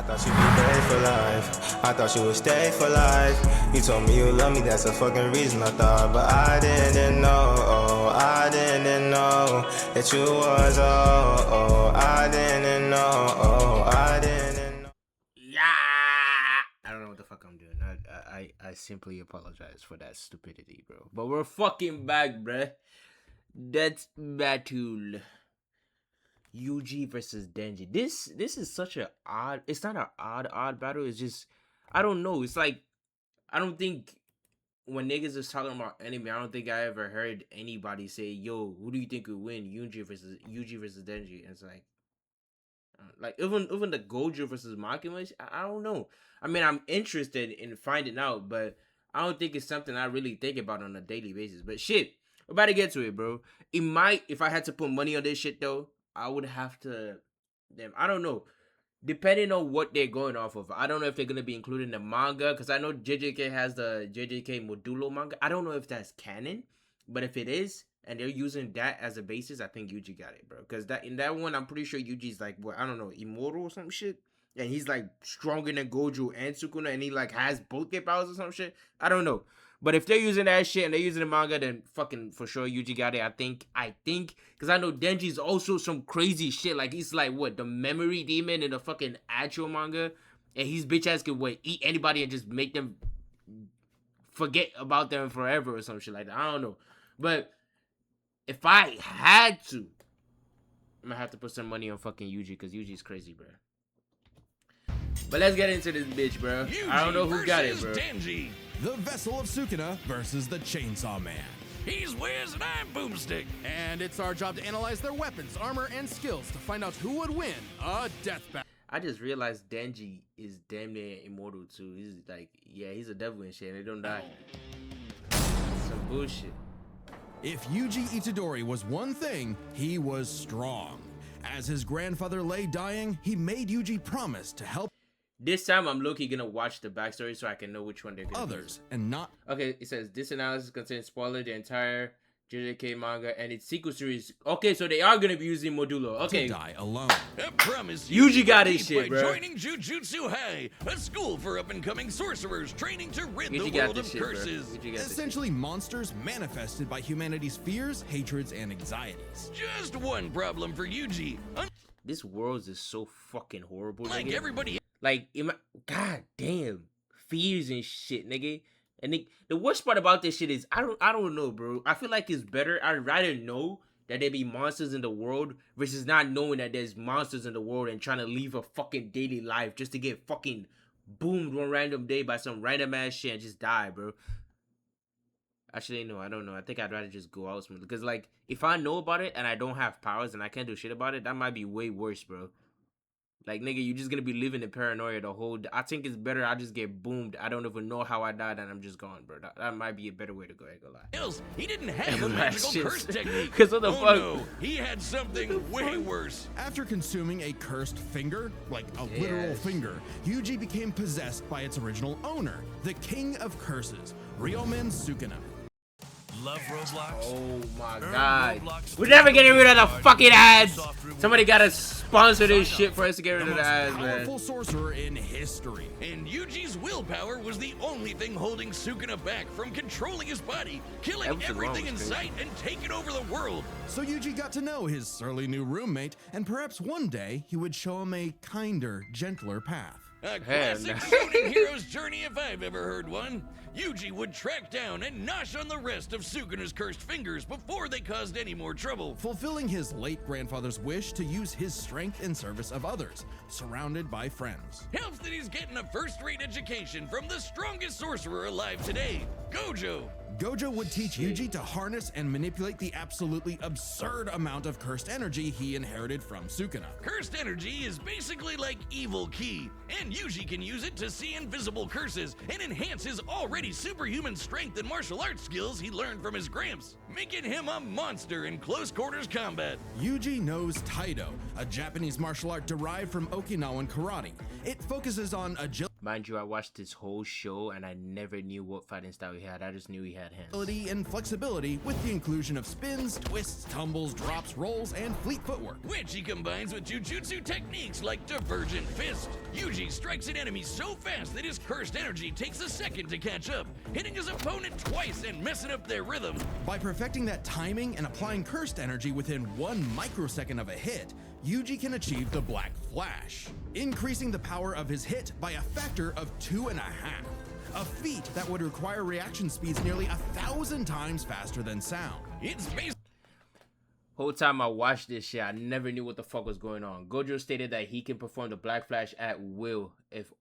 thought you'd be brave for life. I thought you would stay for life. You told me you love me, that's a fucking reason I thought. But I didn't know, oh, I didn't know that you was, I didn't know, I didn't know. Yeah, I don't know what the fuck I'm doing. I simply apologize for that stupidity, bro. But we're fucking back, bruh. Death battle. Yuji versus Denji. This is such a odd. It's not an odd battle. It's just, I don't know. It's like, I don't think when niggas is talking about anime, I don't think I ever heard anybody say, "Yo, who do you think would win, Yuji versus Denji?" And it's like even the Gojo versus Makima. I don't know. I mean, I'm interested in finding out, but I don't think it's something I really think about on a daily basis. But shit, we're about to get to it, bro. It might, if I had to put money on this shit though, I would have to. Damn, I don't know. Depending on what they're going off of, I don't know if they're gonna be including the manga, because I know JJK has the JJK Modulo manga. I don't know if that's canon, but if it is, and they're using that as a basis, I think Yuji got it, bro. Because that in that one, I'm pretty sure Yuji's like, what, I don't know, immortal or some shit, and he's like stronger than Gojo and Sukuna, and he like has both their powers or some shit. I don't know. But if they're using that shit and they're using the manga, then fucking for sure Yuji got it. I think, because I know Denji's also some crazy shit. Like, he's like, what, the memory demon in the fucking actual manga? And he's bitch ass could, what, eat anybody and just make them forget about them forever or some shit like that. I don't know. But if I had to, I'm gonna have to put some money on fucking Yuji, because Yuji's crazy, bro. But let's get into this bitch, bro. Yuji I don't know who got it, bro. Denji. The vessel of Sukuna versus the Chainsaw Man. He's Wiz and I'm Boomstick. And it's our job to analyze their weapons, armor, and skills to find out who would win a death battle. I just realized Denji is damn near immortal too. He's like, yeah, he's a devil and shit, and they don't die. Some bullshit. If Yuji Itadori was one thing, he was strong. As his grandfather lay dying, he made Yuji promise to help This time, I'm low-key gonna watch the backstory so I can know which one they're gonna others and not. Okay, it says this analysis contains spoiler the entire JJK manga and its sequel series. Okay, so they are gonna be using Modulo. Okay, To die alone. I promise Yuji got his shit, by bro. joining Jujutsu High, a school for up-and-coming sorcerers training to rid Yuji the got world this of shit, bro. curses. Yuji got this shit. Essentially monsters manifested by humanity's fears, hatreds, and anxieties. Just one problem for Yuji. This world is so fucking horrible, Like nigga. everybody Like, god damn, fears and shit, nigga. And the worst part about this shit is, I don't know, bro. I feel like it's better. I'd rather know that there be monsters in the world versus not knowing that there's monsters in the world and trying to live a fucking daily life just to get fucking boomed one random day by some random ass shit and just die, bro. Actually, no, I don't know. I think I'd rather just go out smooth. Because, like, if I know about it and I don't have powers and I can't do shit about it, that might be way worse, bro. Like, nigga, you're just gonna be living in paranoia the whole day. I think it's better I just get boomed. I don't even know how I died and I'm just gone, bro. That might be a better way to go, I ain't gonna lie. else, he didn't have a magical curse technique. Because what the Oh fuck? no, he had something way worse. After consuming a cursed finger, like a literal Yes. finger, Yuji became possessed by its original owner, the king of curses, Ryomen Sukuna. Love Roblox? Oh my Earn god. Roblox We're never getting rid of the fucking ads. Soft reward. Somebody gotta sponsor this Sign shit up. for us to get rid of the ads, man. Powerful sorcerer in history. And Yuji's willpower was the only thing holding Sukuna back from controlling his body, killing Everything wrong everything in was crazy. sight, and taking over the world. So Yuji got to know his surly new roommate, and perhaps one day he would show him a kinder, gentler path. A Hell classic no. shooting hero's journey if I've ever heard one. Yuji would track down and nosh on the rest of Sukuna's cursed fingers before they caused any more trouble. Fulfilling his late grandfather's wish to use his strength in service of others, surrounded by friends. Helps that he's getting a first-rate education from the strongest sorcerer alive today, Gojo. Gojo would teach Yuji to harness and manipulate the absolutely absurd amount of cursed energy he inherited from Sukuna. Cursed energy is basically like evil ki, and Yuji can use it to see invisible curses and enhance his already superhuman strength and martial arts skills he learned from his gramps, making him a monster in close quarters combat. Yuji knows Taido, a Japanese martial art derived from Okinawan karate. It focuses on agility. Mind you, I watched this whole show and I never knew what fighting style he had. I just knew he had hands. Ability and flexibility with the inclusion of spins, twists, tumbles, drops, rolls, and fleet footwork. Which he combines with jujutsu techniques like divergent fist. Yuji strikes an enemy so fast that his cursed energy takes a second to catch up, hitting his opponent twice and messing up their rhythm. By perfecting that timing and applying cursed energy within 1 microsecond of a hit, Yuji can achieve the Black Flash, increasing the power of his hit by a factor of 2.5. A feat that would require reaction speeds nearly 1,000 times faster than sound. It's based Whole time I watched this shit, I never knew what the fuck was going on. Gojo stated that he can perform the Black Flash at will if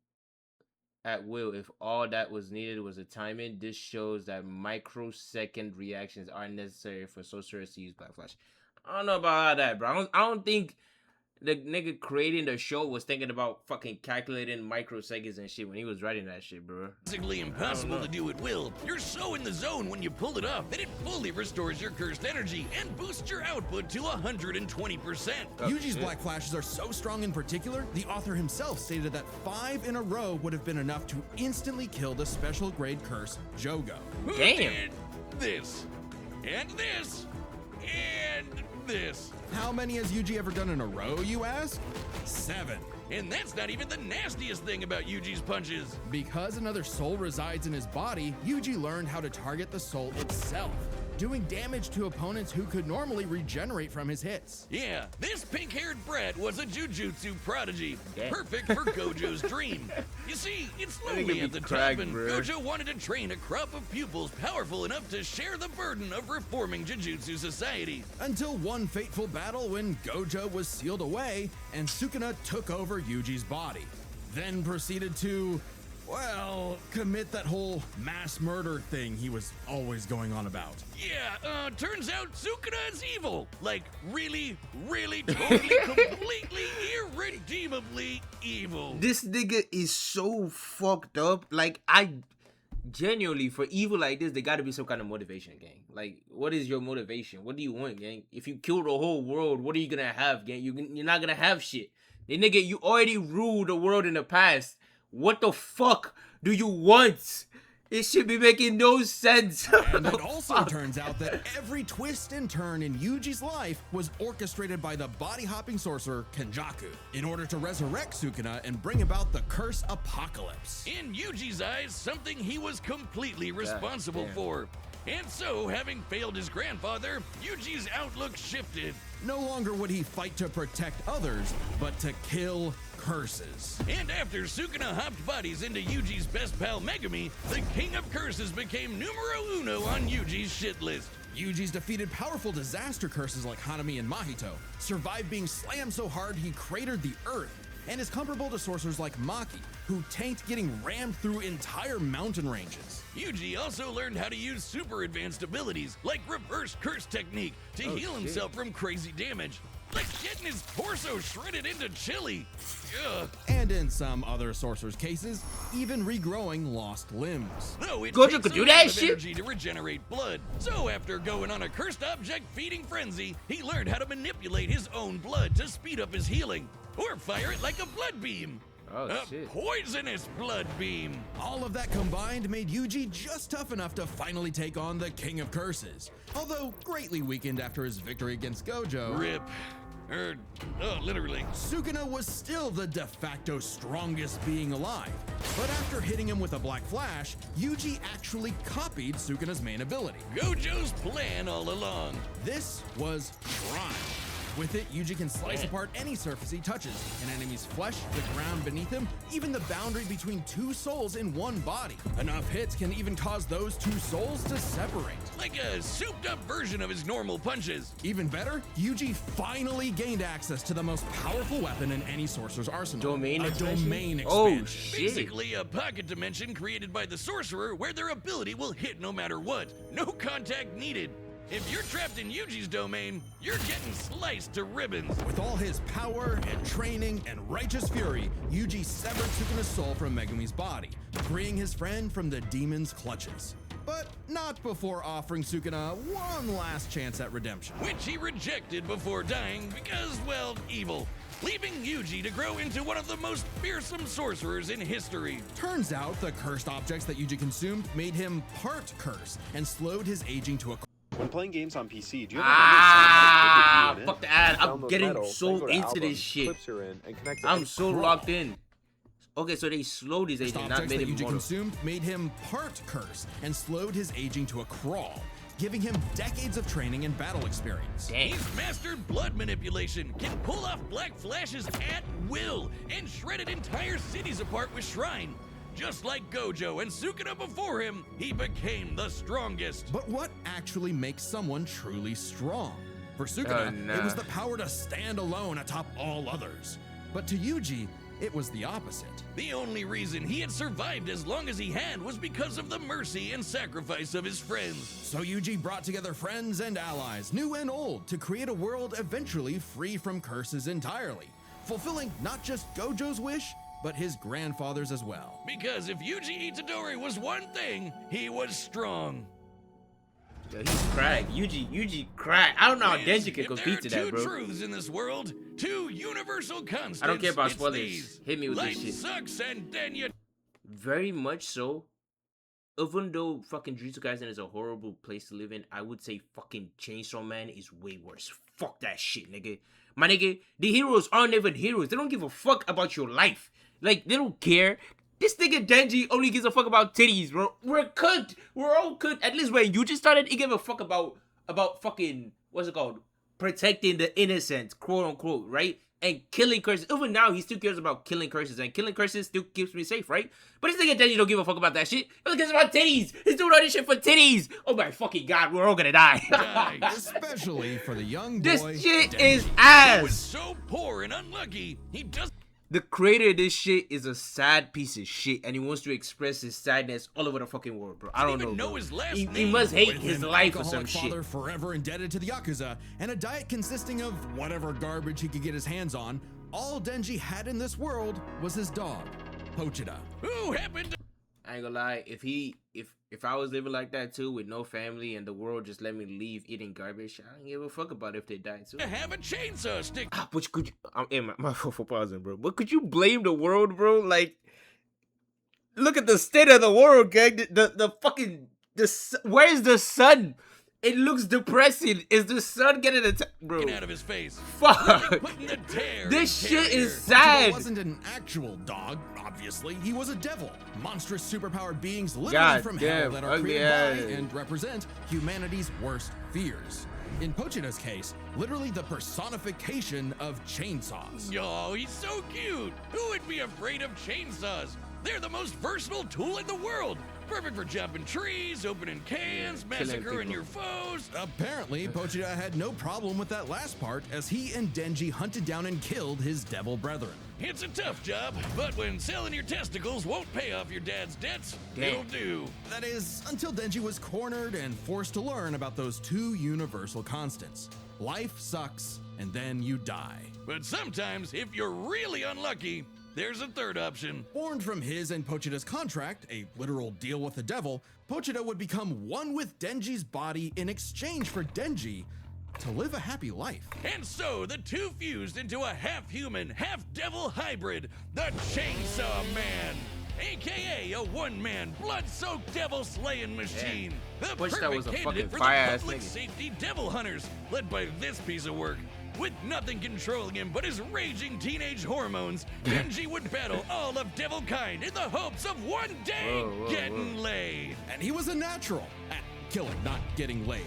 all that was needed was a timing. This shows that microsecond reactions aren't necessary for sorcerers to use Black Flash. I don't know about all that, bro. I don't think the nigga creating the show was thinking about fucking calculating microseconds and shit when he was writing that shit, bro. basically impossible to do at will. You're so in the zone when you pull it off that it fully restores your cursed energy and boosts your output to 120%. Yuji's Black Flashes are so strong in particular, the author himself stated that 5 in a row would have been enough to instantly kill the special grade curse Jogo. Who Damn. did this? And this? And this? How many has Yuji ever done in a row, you ask? 7. And that's not even the nastiest thing about Yuji's punches. Because another soul resides in his body, Yuji learned how to target the soul itself, doing damage to opponents who could normally regenerate from his hits. Yeah, this pink-haired brat was a jujutsu prodigy, Yeah. perfect for Gojo's dream. You see, it's That nigga lonely be at the top, cracked, and bro. Gojo wanted to train a crop of pupils powerful enough to share the burden of reforming jujutsu society. Until one fateful battle when Gojo was sealed away and Sukuna took over Yuji's body. Then proceeded to, well, commit that whole mass murder thing he was always going on about. Yeah, turns out Sukuna is evil. Like, really, totally, completely, irredeemably evil. This nigga is so fucked up. Like, I genuinely, for evil like this, there gotta be some kind of motivation, gang. Like, what is your motivation? What do you want, gang? If you kill the whole world, what are you gonna have, gang? You're not gonna have shit. The nigga, you already ruled the world in the past. What the fuck do you want? It should be making no sense. And it also turns out that every twist and turn in Yuji's life was orchestrated by the body-hopping sorcerer Kenjaku in order to resurrect Sukuna and bring about the curse apocalypse. In Yuji's eyes, something he was completely responsible damn. for. And so, having failed his grandfather, Yuji's outlook shifted. No longer would he fight to protect others, but to kill curses. And after Sukuna hopped bodies into Yuji's best pal Megumi, the king of curses became numero uno on Yuji's shit list. Yuji's defeated powerful disaster curses like Hanami and Mahito, survived being slammed so hard he cratered the earth, and is comparable to sorcerers like Maki, who tanked getting rammed through entire mountain ranges. Yuji also learned how to use super advanced abilities, like reverse curse technique, to heal himself from crazy damage. Like getting his torso shredded into chili. Ugh. And in some other sorcerers' cases, even regrowing lost limbs. No, it Gojo takes could a do lot that of shit? energy to regenerate blood. So after going on a cursed object feeding frenzy, he learned how to manipulate his own blood to speed up his healing. Or fire it like a blood beam. Oh, A shit. poisonous blood beam. All of that combined made Yuji just tough enough to finally take on the King of Curses. Although greatly weakened after his victory against Gojo, Rip. Literally. Sukuna was still the de facto strongest being alive. But after hitting him with a Black Flash, Yuji actually copied Sukuna's main ability. Gojo's plan all along. This was Prime. With it, Yuji can slice apart any surface he touches, an enemy's flesh, the ground beneath him, even the boundary between two souls in one body. Enough hits can even cause those two souls to separate. Like a souped up version of his normal punches. Even better, Yuji finally gained access to the most powerful weapon in any sorcerer's arsenal. Domain a expansion? domain Oh, expansion. shit. Basically a pocket dimension created by the sorcerer where their ability will hit no matter what. No contact needed. If you're trapped in Yuji's domain, you're getting sliced to ribbons. With all his power and training and righteous fury, Yuji severed Sukuna's soul from Megumi's body, freeing his friend from the demon's clutches. But not before offering Sukuna one last chance at redemption. Which he rejected before dying because, well, evil. leaving Yuji to grow into one of the most fearsome sorcerers in history. Turns out the cursed objects that Yuji consumed made him part curse and slowed his aging to a When playing games on PC, do you have fuck the ad. I'm Download getting Metal, so then go to into albums, this shit. clips you're in, and connect to I'm any so crawl. locked in. Okay, so they slowed his aging, not objects made that him Yuji immortal. consumed made him part curse and slowed his aging to a crawl, giving him decades of training and battle experience. Damn. He's mastered blood manipulation, can pull off black flashes at will, and shredded entire cities apart with Shrine. Just like Gojo and Sukuna before him, he became the strongest. But what actually makes someone truly strong? For Sukuna, it was the power to stand alone atop all others. But to Yuji, it was the opposite. The only reason he had survived as long as he had was because of the mercy and sacrifice of his friends. So Yuji brought together friends and allies, new and old, to create a world eventually free from curses entirely, fulfilling not just Gojo's wish, but his grandfather's as well. Because if Yuji Itadori was one thing, he was strong. Yo, he's cracked. Yuji cracked. I don't know how Denji can If compete to there are that, two bro. truths in this world, two universal constants. I don't care about it's spoilers. these. Hit me with this Life shit. sucks, and then you. Very much so. Even though fucking Jujutsukaisen is a horrible place to live in, I would say fucking Chainsawman is way worse. Fuck that shit, nigga. My nigga, the heroes aren't even heroes. They don't give a fuck about your life. Like, they don't care. This nigga Denji only gives a fuck about titties, bro. We're cooked. We're all cooked. At least when you just started, he gave a fuck about fucking, what's it called? Protecting the innocent, quote unquote, right? And killing curses. Even now, he still cares about killing curses. And killing curses still keeps me safe, right? But this nigga Denji don't give a fuck about that shit. He only cares about titties. He's doing all this shit for titties. Oh my fucking god, we're all gonna die. Especially for the young boy. This shit Denji. is He was ass. so poor and unlucky, he doesn't. The creator of this shit is a sad piece of shit, and he wants to express his sadness all over the fucking world, bro. I don't even know, know bro. his last He name. must hate With his an life or some alcoholic shit. father forever indebted to the Yakuza, and a diet consisting of whatever garbage he could get his hands on, all Denji had in this world was his dog, Pochita. Who happened to I ain't gonna lie, if I was living like that too, with no family and the world just let me leave eating garbage, I don't give a fuck about if they die too. have a chainsaw stick? But could you, I'm in my fault for pausing, bro. But could you blame the world, bro? Like, look at the state of the world, gang. The fucking where's the sun? It looks depressing. Is the sun getting attacked, bro? Out of his face. Fuck. Putting the tear This in shit terrier. is Pochita sad. wasn't an actual dog, obviously. He was a devil. Monstrous superpowered beings literally God from damn, hell that are ugly created by ass. and represent humanity's worst fears. In Pochita's case, literally the personification of chainsaws. Oh, he's so cute. Who would be afraid of chainsaws? They're the most versatile tool in the world. Perfect for chopping trees, opening cans, massacring your foes. Apparently, Pochita had no problem with that last part as he and Denji hunted down and killed his devil brethren. It's a tough job, but when selling your testicles won't pay off your dad's debts, Damn. it'll do. That is, until Denji was cornered and forced to learn about those two universal constants. Life sucks, and then you die. But sometimes, if you're really unlucky, there's a third option. Born from his and Pochita's contract, a literal deal with the devil, Pochita would become one with Denji's body in exchange for Denji to live a happy life. And so the two fused into a half-human, half-devil hybrid, the Chainsaw Man, aka a one-man, blood-soaked devil-slaying machine. The Wish that perfect was a candidate fucking for fire-ass the public nigga. safety devil hunters, led by this piece of work. With nothing controlling him but his raging teenage hormones, Denji would battle all of devil kind in the hopes of one day Whoa, getting laid. And he was a natural at killing, not getting laid.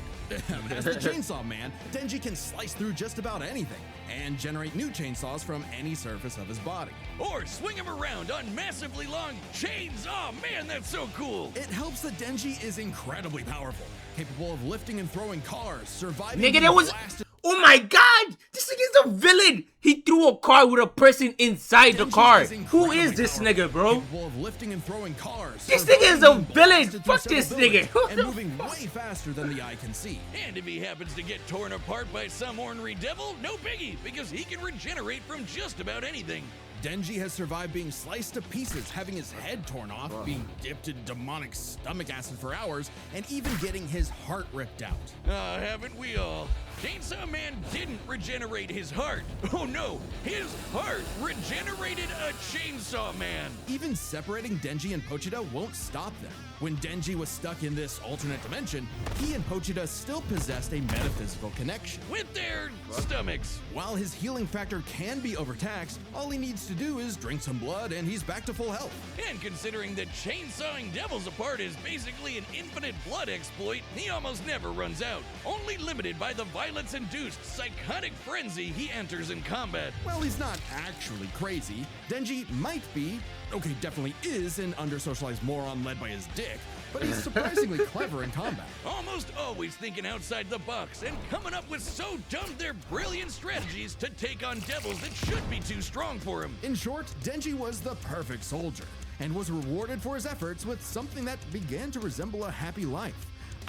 As the Chainsaw Man, Denji can slice through just about anything and generate new chainsaws from any surface of his body. Or swing him around on massively long chains. Oh man, that's so cool. It helps that Denji is incredibly powerful, capable of lifting and throwing cars, surviving Nigga, being there was. blasted. Oh my god! This nigga's a villain! He threw a car with a person inside the Denji car. is Who incredibly is this powerful, nigga, bro? Capable of lifting and throwing cars. This surviving nigga is a being villain. blasted through Fuck this several nigga. buildings, and moving way faster than the eye can see. And if he happens to get torn apart by some ornery devil, no biggie, because he can regenerate from just about anything. Denji has survived being sliced to pieces, having his head torn off, being dipped in demonic stomach acid for hours, and even getting his heart ripped out. Haven't we all? Chainsaw Man didn't regenerate his heart. Oh no, his heart regenerated a Chainsaw Man. Even separating Denji and Pochita won't stop them. When Denji was stuck in this alternate dimension, he and Pochita still possessed a metaphysical connection. With their stomachs. While his healing factor can be overtaxed, all he needs to do is drink some blood and he's back to full health. And considering that chainsawing devils apart is basically an infinite blood exploit, he almost never runs out, only limited by the violence-induced psychotic frenzy he enters in combat. Well, he's not actually crazy. Denji might be, okay, definitely is an under-socialized moron led by his dick, but he's surprisingly clever in combat. Almost always thinking outside the box and coming up with so dumb they're brilliant strategies to take on devils that should be too strong for him. In short, Denji was the perfect soldier and was rewarded for his efforts with something that began to resemble a happy life.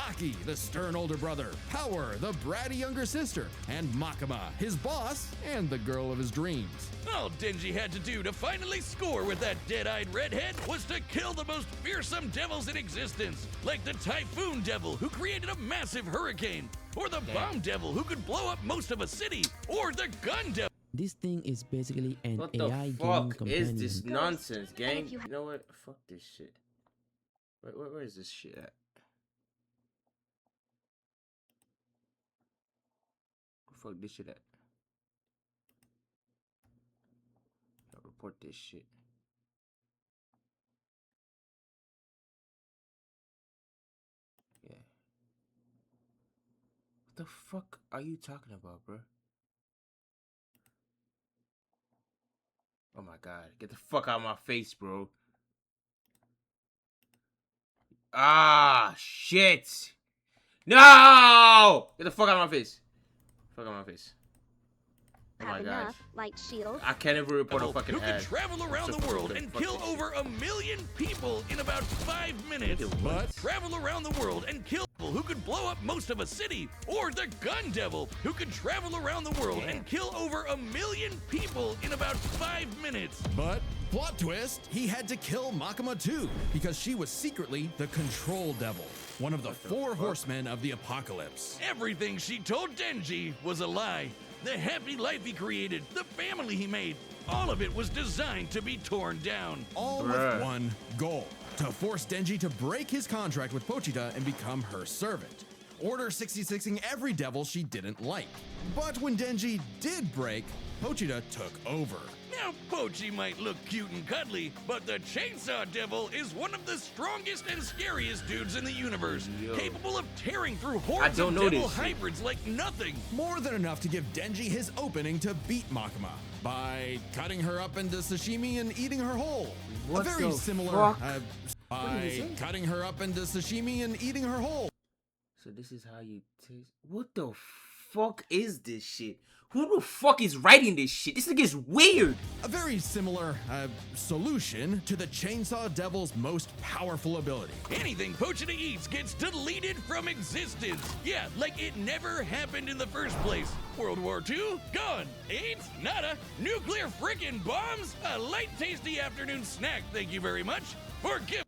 Aki, the stern older brother, Power, the bratty younger sister, and Makima, his boss and the girl of his dreams. All Denji had to do to finally score with that dead-eyed redhead was to kill the most fearsome devils in existence, like the Typhoon Devil, who created a massive hurricane, or the Bomb Devil, who could blow up most of a city, or the Gun Devil. This thing is basically an What AI the gaming fuck companion. is this nonsense, gang? You know what? Fuck this shit. Where is this shit at? Fuck this shit at. I'll report this shit. Yeah. What the fuck are you talking about, bro? Oh my god. Get the fuck out of my face, bro. Ah, shit. No! Get the fuck out of my face. Fuck out my face. Oh my god. Enough, like shield. I can't even report a fucking who ad. could travel around the world and kill over 1 million people in about 5 minutes. But Travel around the world and kill people who could blow up most of a city. Or the Gun Devil, who could travel around the world and kill over 1 million people in about 5 minutes. But, plot twist, he had to kill Makima too, because she was secretly the Control Devil, one of the 4 horsemen of the apocalypse. Everything she told Denji was a lie. The happy life he created, the family he made, all of it was designed to be torn down. All with one goal, to force Denji to break his contract with Pochita and become her servant. Order 66ing every devil she didn't like. But when Denji did break, Pochita took over. Now, Pochi might look cute and cuddly, but the Chainsaw Devil is one of the strongest and scariest dudes in the universe, capable of tearing through hordes of devil hybrids like nothing. More than enough to give Denji his opening to beat Makima by cutting her up into sashimi and eating her whole. What A very the similar fuck? by cutting her up into sashimi and eating her whole. So this is how you taste. What the fuck is this shit? Who the fuck is writing this shit? This thing is weird. A very similar solution to the Chainsaw Devil's most powerful ability. Anything Pochita eats gets deleted from existence. Yeah, like it never happened in the first place. World War II? Gone. AIDS? Nada. Nuclear frickin' bombs? A light tasty afternoon snack, thank you very much. Forgive.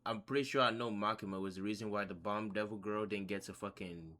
I'm pretty sure I know Makima was the reason why the Bomb Devil girl didn't get to fucking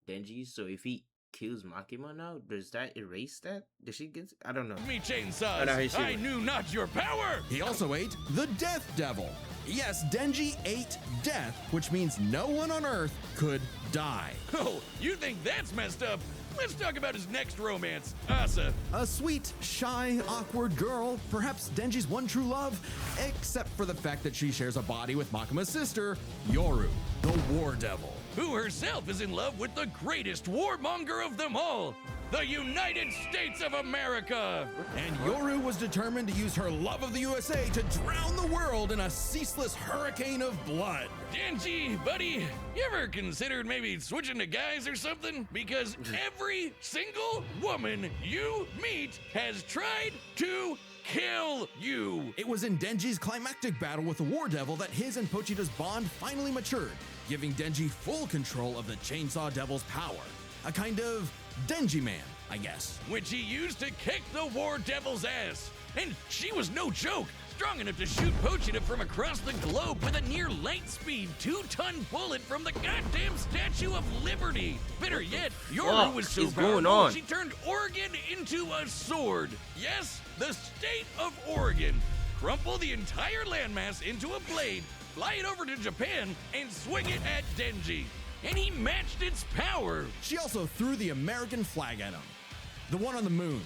Denji. So if he kills Makima now, does that erase that? Does she get? I don't know. Me chainsaws. I knew not your power. He also ate the Death Devil. Yes, Denji ate death, which means no one on Earth could die. Oh, you think that's messed up? Let's talk about his next romance, Asa. A sweet, shy, awkward girl, perhaps Denji's one true love, except for the fact that she shares a body with Makima's sister, Yoru, the War Devil. Who herself is in love with the greatest warmonger of them all, the United States of America. And Yoru was determined to use her love of the USA to drown the world in a ceaseless hurricane of blood. Denji, buddy, you ever considered maybe switching to guys or something? Because every single woman you meet has tried to kill you. It was in Denji's climactic battle with the War Devil that his and Pochita's bond finally matured, giving Denji full control of the Chainsaw Devil's power. A kind of Denji man, I guess. Which he used to kick the War Devil's ass. And she was no joke, strong enough to shoot Pochita from across the globe with a near light speed 2-ton bullet from the goddamn Statue of Liberty. Better yet, Yoru was so powerful she turned Oregon into a sword. Yes, the state of Oregon. Crumple the entire landmass into a blade, fly it over to Japan, and swing it at Denji. And he matched its power. She also threw the American flag at him. The one on the moon.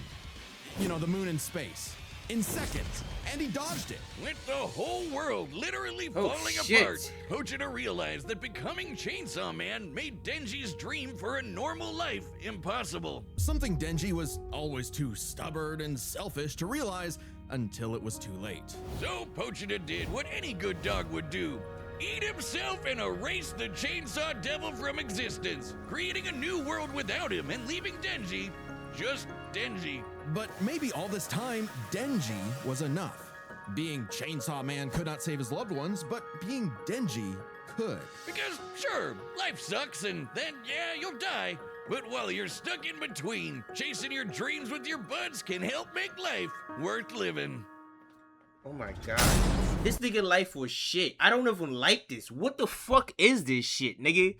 You know, the moon in space. In seconds. And he dodged it. With the whole world literally falling apart, Pochita realized that becoming Chainsaw Man made Denji's dream for a normal life impossible. Something Denji was always too stubborn and selfish to realize until it was too late. So Pochita did what any good dog would do. Eat himself and erase the Chainsaw Devil from existence, creating a new world without him and leaving Denji just Denji. But maybe all this time, Denji was enough. Being Chainsaw Man could not save his loved ones, but being Denji could. Because sure, life sucks and then yeah, you'll die. But while you're stuck in between, chasing your dreams with your buds can help make life worth living. Oh my god. This nigga life was shit. I don't even like this. What the fuck is this shit, nigga?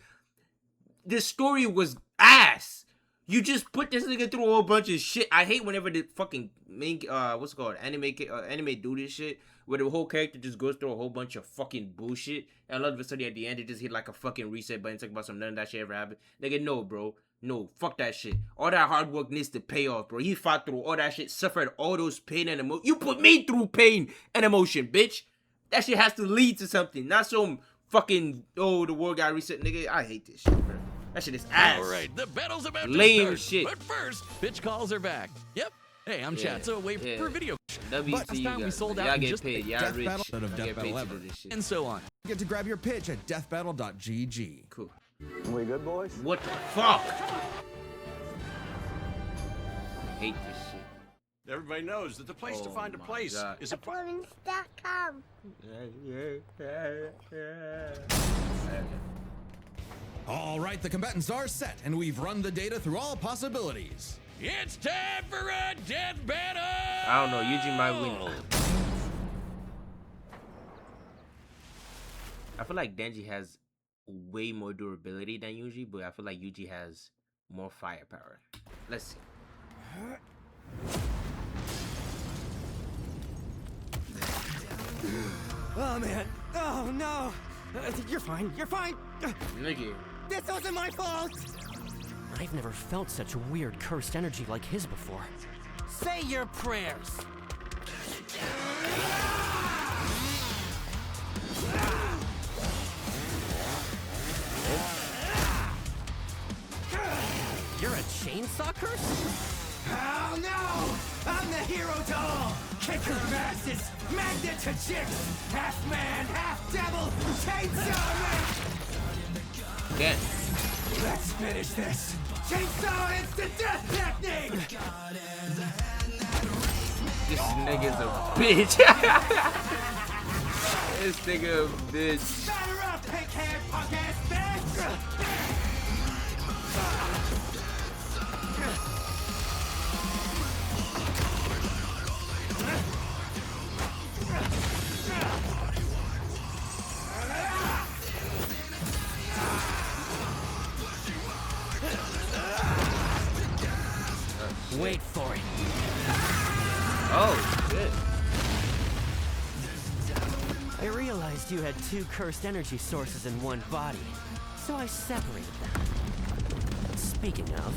This story was ass. You just put this nigga through a whole bunch of shit. I hate whenever the fucking main, what's it called? Anime do this shit. Where the whole character just goes through a whole bunch of fucking bullshit. And all of a sudden at the end, it just hit like a fucking reset button. Talk about some none of that shit ever happened. Nigga, no, bro. No, fuck that shit. All that hard work needs to pay off, bro. He fought through all that shit, suffered all those pain and emotion. You put me through pain and emotion, bitch. That shit has to lead to something. Not some fucking, oh, the world got reset, nigga. I hate this shit, bro. That shit is ass. Alright, the battle's about lame to start. Shit. But first, pitch calls are back. Yep. Hey, I'm Chad, so wait for video. WC, Last time we sold out in get just paid. Y'all rich. Battle of Death Battle ever. and so on. Get to grab your pitch at deathbattle.gg. Cool. We good, boys? What the fuck? I hate this shit. Everybody knows that the place to find a place is a Performance.com. All right, the combatants are set, and we've run the data through all possibilities. It's time for a death battle! I don't know, Yuji might win. I feel like Denji has way more durability than Yuji, but I feel like Yuji has more firepower. Let's see. Oh man, oh no! You're fine, you're fine! Nigga. This wasn't my fault! I've never felt such weird cursed energy like his before. Say your prayers! You're a chainsaw curse? Oh no! I'm the hero to all! Kicker of asses! Magnet to chicks! Half man, half devil! Chainsaw man! Yeah. Let's finish this! Chainsaw instant death technique! This nigga's a bitch. This nigga a bitch. Batter up, pink-haired punk-ass bitch! Wait for it. Oh, shit. I realized you had two cursed energy sources in one body, so I separated them. Speaking of...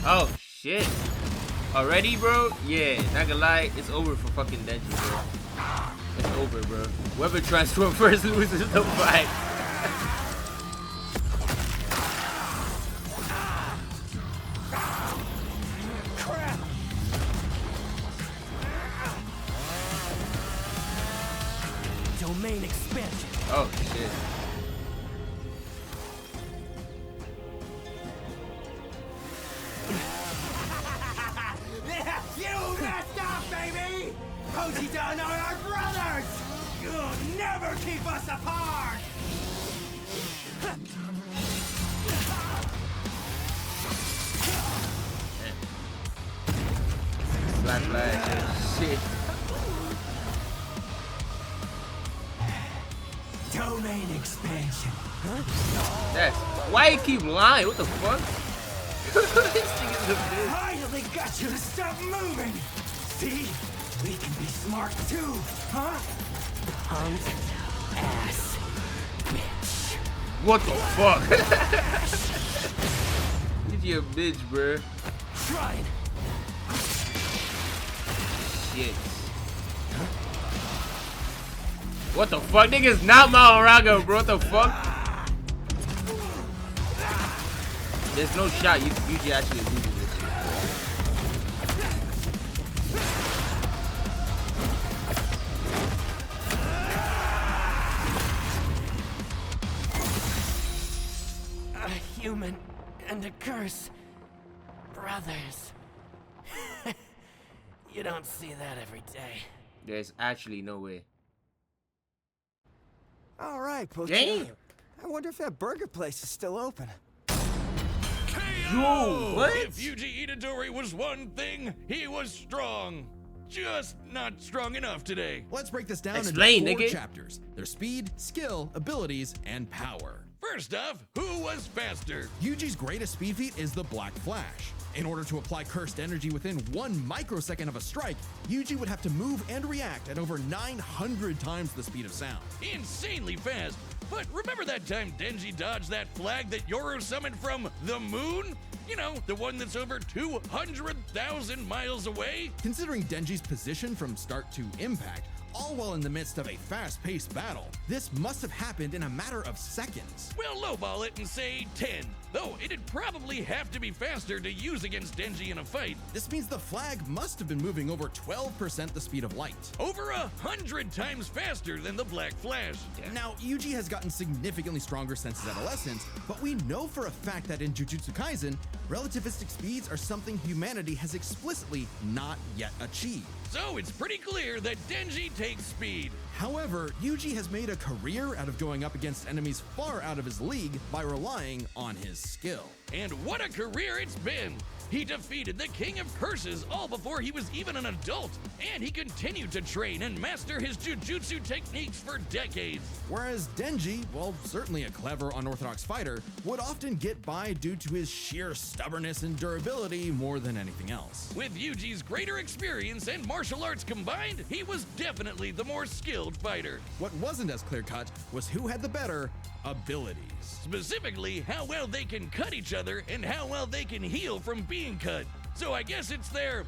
Oh, shit. Already, bro? Yeah, not gonna lie, it's over for fucking Denji, bro. It's over, bro. Whoever transforms first loses the fight. Domain expansion. Oh, shit. You messed up, baby! Pochita and I are brothers! You'll never keep us apart! Black flash. Shit. Domain expansion. That's why you keep lying. What the fuck? This thing is a bitch. Finally got you to stop moving. See? We can be smart too, huh? Punk ass bitch. What the fuck? You a bitch, bruh. Try it. Shit. What the fuck? Nigga's not Malaraga, bro. What the fuck? There's no shot. Yuji actually loses this shit. A human and a curse. Brothers. You don't see that every day. There's actually no way. All right, Poachita. Damn. I wonder if that burger place is still open. Yo, what? If Yuji Itadori was one thing, he was strong. Just not strong enough today. Let's break this down Explain, into 4 nigga. chapters. Their speed, skill, abilities, and power. First off, who was faster? Yuji's greatest speed feat is the Black Flash. In order to apply cursed energy within 1 microsecond of a strike, Yuji would have to move and react at over 900 times the speed of sound. Insanely fast. But remember that time Denji dodged that flag that Yoru summoned from the moon? You know, the one that's over 200,000 miles away? Considering Denji's position from start to impact, all while in the midst of a fast-paced battle, this must have happened in a matter of seconds. We'll lowball it and say 10, though it'd probably have to be faster to use against Denji in a fight. This means the flag must have been moving over 12% the speed of light. Over 100 times faster than the Black Flash. Now, Yuji has gotten significantly stronger since his adolescence, but we know for a fact that in Jujutsukaisen, relativistic speeds are something humanity has explicitly not yet achieved. So it's pretty clear that Denji takes speed. However, Yuji has made a career out of going up against enemies far out of his league by relying on his skill. And what a career it's been! He defeated the King of Curses all before he was even an adult, and he continued to train and master his jujutsu techniques for decades. Whereas Denji, while certainly a clever, unorthodox fighter, would often get by due to his sheer stubbornness and durability more than anything else. With Yuji's greater experience and martial arts combined, he was definitely the more skilled fighter. What wasn't as clear-cut was who had the better abilities. Specifically, how well they can cut each other and how well they can heal from being cut. So I guess it's their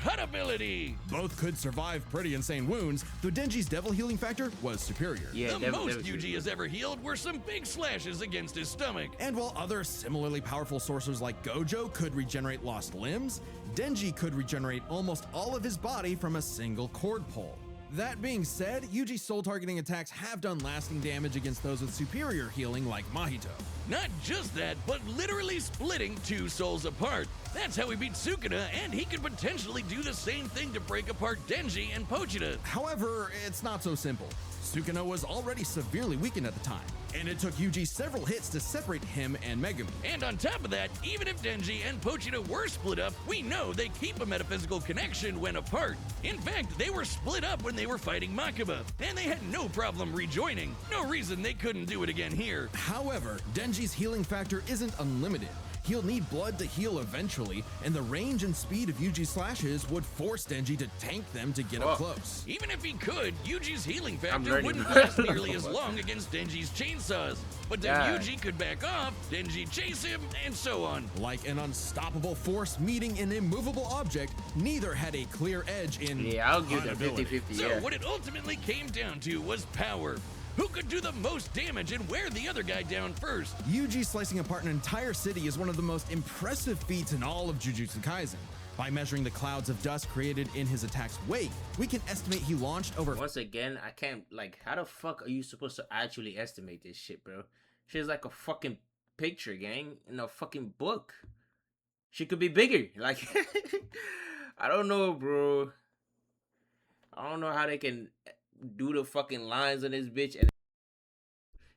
cut ability. Both could survive pretty insane wounds, though Denji's devil healing factor was superior. Yeah, The most Yuji has ever healed were some big slashes against his stomach. And while other similarly powerful sorcerers like Gojo could regenerate lost limbs, Denji could regenerate almost all of his body from a single cord pull. That being said, Yuji's soul targeting attacks have done lasting damage against those with superior healing like Mahito. Not just that, but literally splitting 2 souls apart. That's how he beat Sukuna, and he could potentially do the same thing to break apart Denji and Pochita. However, it's not so simple. Sukuna was already severely weakened at the time, and it took Yuji several hits to separate him and Megumi. And on top of that, even if Denji and Pochita were split up, we know they keep a metaphysical connection when apart. In fact, they were split up when they were fighting Makaba, and they had no problem rejoining. No reason they couldn't do it again here. However, Denji's healing factor isn't unlimited. He'll need blood to heal eventually, and the range and speed of Yuji's slashes would force Denji to tank them to get up close. Even if he could, Yuji's healing factor learning. wouldn't last nearly as long against Denji's chainsaws. But then Yeah. Yuji could back off, Denji chase him, and so on. Like an unstoppable force meeting an immovable object, neither had a clear edge in Yeah, I'll give them ability. 50-50, So yeah. what it ultimately came down to was power. Who could do the most damage and wear the other guy down first? Yuji slicing apart an entire city is one of the most impressive feats in all of Jujutsu Kaisen. By measuring the clouds of dust created in his attack's wake, we can estimate he launched over Once again, I can't, like, how the fuck are you supposed to actually estimate this shit, bro? She's like a fucking picture, gang, in a fucking book. She could be bigger. Like, I don't know, bro. I don't know how they can do the fucking lines on this bitch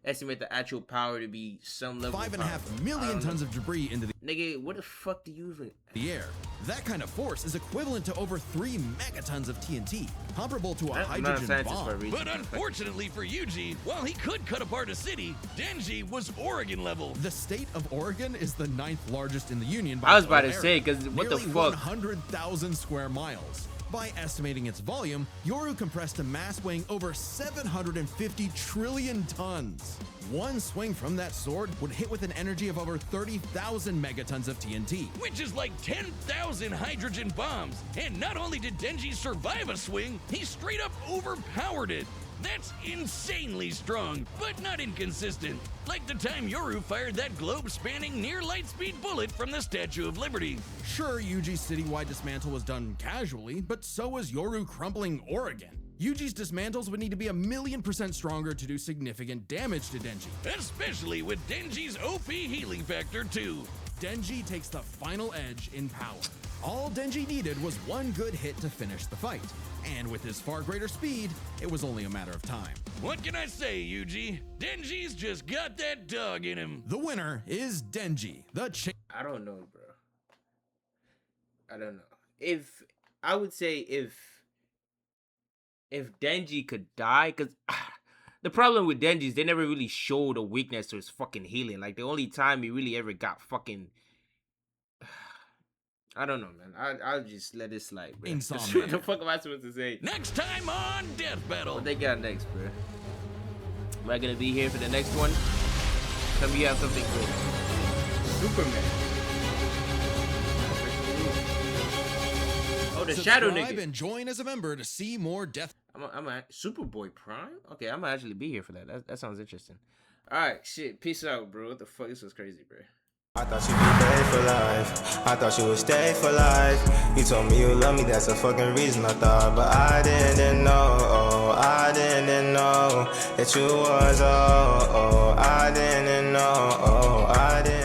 estimate the actual power to be some level. 5.5 million tons of debris into the Nigga, what the fuck do you even? The air. That kind of force is equivalent to over 3 megatons of TNT, comparable to a hydrogen bomb. But unfortunately for Yuji, while he could cut apart a city, Denji was Oregon level. The state of Oregon is the 9th largest in the Union by I was about to area, say, because what the nearly fuck? 100,000 square miles. By estimating its volume, Yoru compressed a mass weighing over 750 trillion tons. One swing from that sword would hit with an energy of over 30,000 megatons of TNT. Which is like 10,000 hydrogen bombs. And not only did Denji survive a swing, he straight up overpowered it. That's insanely strong, but not inconsistent. Like the time Yoru fired that globe-spanning near-light-speed bullet from the Statue of Liberty. Sure, Yuji's citywide dismantle was done casually, but so was Yoru crumbling Oregon. Yuji's dismantles would need to be 1,000,000% stronger to do significant damage to Denji. Especially with Denji's OP healing factor too. Denji takes the final edge in power. All Denji needed was one good hit to finish the fight. And with his far greater speed, it was only a matter of time. What can I say, Yuji? Denji's just got that dog in him. The winner is Denji, the I don't know, bro. I don't know. I would say if Denji could die, because the problem with Denji is they never really showed a weakness to his fucking healing. Like, the only time he really ever got fucking... I don't know, man. I'll just let it slide, bro. What the fuck am I supposed to say? Next time on Death Battle. What they got next, bro? Am I gonna be here for the next one? Tell me you have something good. Superman. Oh, the Shadow nigga. And join as a member to see more Death. I'm a Superboy Prime. Okay, I'm gonna actually be here for that. That sounds interesting. All right, shit. Peace out, bro. What the fuck? This was crazy, bro. I thought she would stay for life. I thought you would stay for life. You told me you love me, that's a fucking reason I thought. But I didn't know, I didn't know that you was, I didn't know, I didn't